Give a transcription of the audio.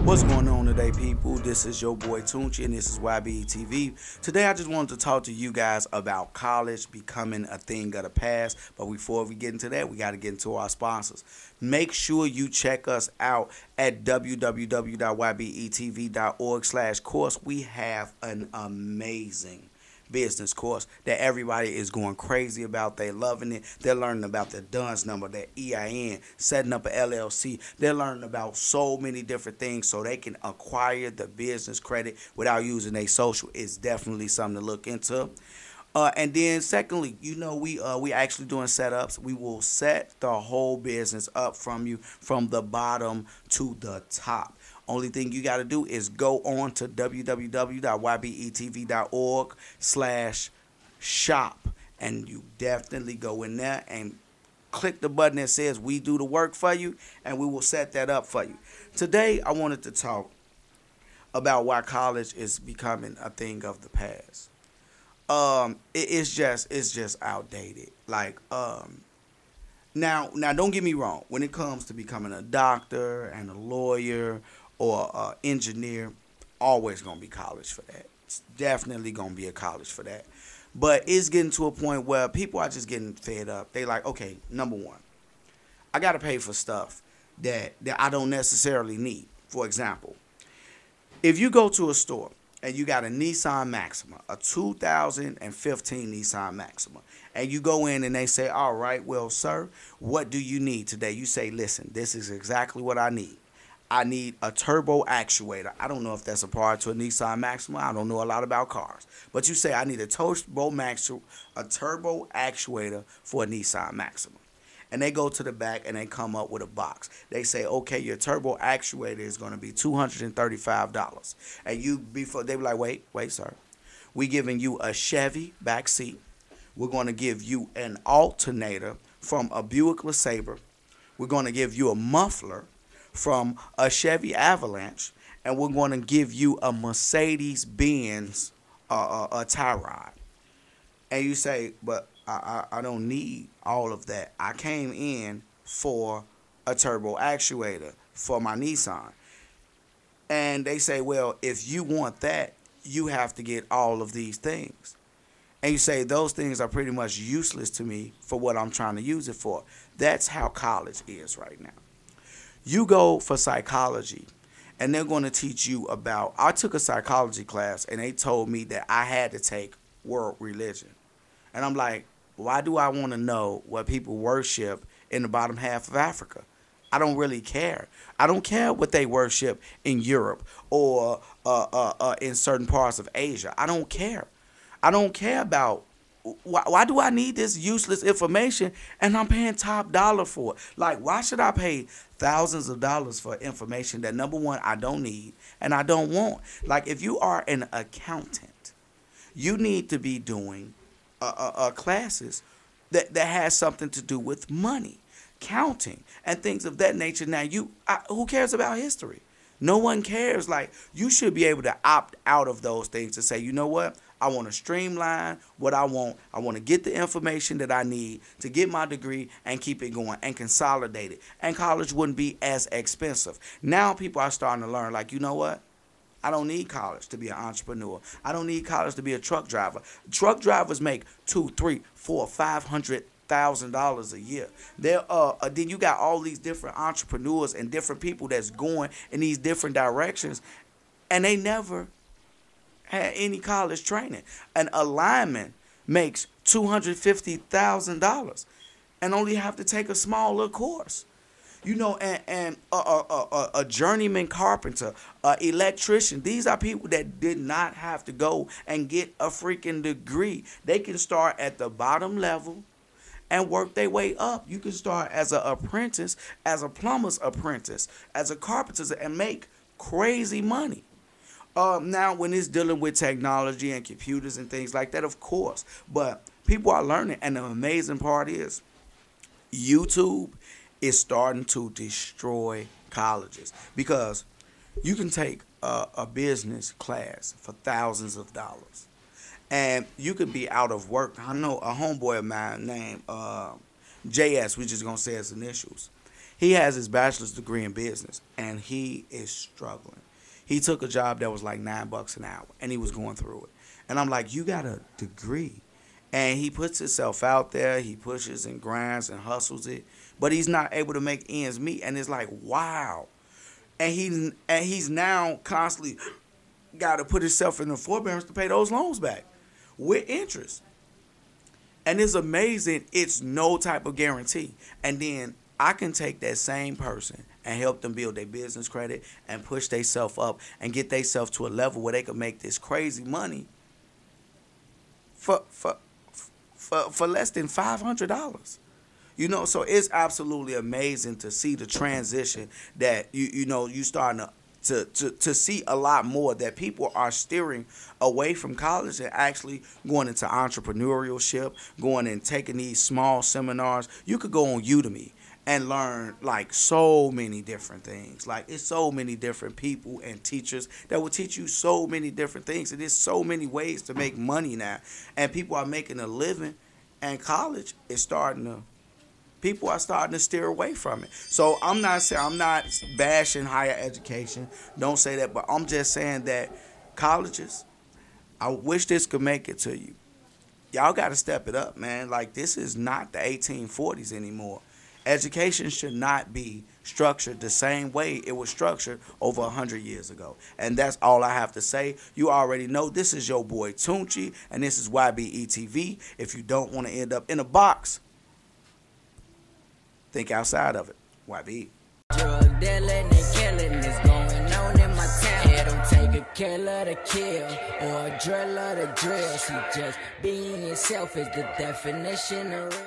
What's going on today, people? This is your boy Tune, and this is Y.B.E.T.V. Today, I just wanted to talk to you guys about college becoming a thing of the past. But before we get into that, we got to get into our sponsors. Make sure you check us out at www.ybetv.org/course. We have an amazing business course that everybody is going crazy about. They're loving it. They're learning about their DUNS number, their EIN, setting up an LLC. They're learning about so many different things so they can acquire the business credit without using a social. It's definitely something to look into. And then secondly, we actually doing setups. We will set the whole business up from you from the bottom to the top. Only thing you got to do is go on to www.ybetv.org/shop, and you definitely go in there and click the button that says we do the work for you, and we will set that up for you. Today, I wanted to talk about why college is becoming a thing of the past. It's just outdated. Now don't get me wrong. When it comes to becoming a doctor and a lawyer or engineer, always gonna be college for that. It's definitely gonna be a college for that. But it's getting to a point where people are just getting fed up. They like, okay, number one, I gotta pay for stuff that I don't necessarily need. For example, if you go to a store and you got a Nissan Maxima, a 2015 Nissan Maxima, and you go in and they say, all right, well, sir, what do you need today? You say, listen, this is exactly what I need. I need a turbo actuator. I don't know if that's a part to a Nissan Maxima. I don't know a lot about cars. But you say, I need a turbo actuator for a Nissan Maxima. And they go to the back and they come up with a box. They say, okay, your turbo actuator is going to be $235. And they be like, wait, sir. We're giving you a Chevy back seat. We're going to give you an alternator from a Buick LeSabre. We're going to give you a muffler from a Chevy Avalanche. And we're going to give you a Mercedes-Benz a tie rod. And you say, but I don't need all of that. I came in for a turbo actuator for my Nissan. And they say, well, if you want that, you have to get all of these things. And you say, those things are pretty much useless to me for what I'm trying to use it for. That's how college is right now. You go for psychology, and they're going to teach you about, I took a psychology class, and they told me that I had to take world religion. And I'm like, why do I want to know what people worship in the bottom half of Africa? I don't really care. I don't care what they worship in Europe or in certain parts of Asia. I don't care. I don't care about why do I need this useless information and I'm paying top dollar for it? Like, why should I pay thousands of dollars for information that, number one, I don't need and I don't want? Like, if you are an accountant, you need to be doing classes that has something to do with money, counting, and things of that nature. Now, who cares about history? No one cares. Like, you should be able to opt out of those things to say, you know what? I want to streamline what I want. I want to get the information that I need to get my degree and keep it going and consolidate it. And college wouldn't be as expensive. Now people are starting to learn, like, you know what? I don't need college to be an entrepreneur. I don't need college to be a truck driver. Truck drivers make $200,000, $300,000, $400,000 a year. Then you got all these different entrepreneurs and different people that's going in these different directions, and they never had any college training. An lineman makes $250,000 and only have to take a smaller course. And a journeyman carpenter, electrician. These are people that did not have to go and get a freaking degree. They can start at the bottom level and work their way up. You can start as an apprentice, as a plumber's apprentice, as a carpenter's, and make crazy money. Now, when it's dealing with technology and computers and things like that, of course. But people are learning, and the amazing part is YouTube is starting to destroy colleges, because you can take a business class for thousands of dollars, and you could be out of work. I know a homeboy of mine named JS, we're just going to say his initials. He has his bachelor's degree in business, and he is struggling. He took a job that was like $9 an hour, and he was going through it. And I'm like, you got a degree. And he puts himself out there. He pushes and grinds and hustles it, but he's not able to make ends meet. And it's like, wow. And he's now constantly got to put himself in the forbearance to pay those loans back with interest. And it's amazing. It's no type of guarantee. And then I can take that same person and help them build their business credit and push themselves up and get themselves to a level where they can make this crazy money for less than $500. You know, so it's absolutely amazing to see the transition that you starting to see a lot more, that people are steering away from college and actually going into entrepreneurship, going and taking these small seminars. You could go on Udemy and learn like so many different things. Like, it's so many different people and teachers that will teach you so many different things. And there's so many ways to make money now. And people are making a living, and college is people are starting to steer away from it. So I'm not bashing higher education. Don't say that, but I'm just saying that colleges, I wish this could make it to you. Y'all got to step it up, man. Like, this is not the 1840s anymore. Education should not be structured the same way it was structured over 100 years ago. And that's all I have to say. You already know this is your boy Tunchi, and this is Y.B.E.T.V. If you don't want to end up in a box, think outside of it. YB. Drug dealing and killing is going on in my town. It don't take a killer to kill or a driller to drill. See, just being yourself is the definition of real.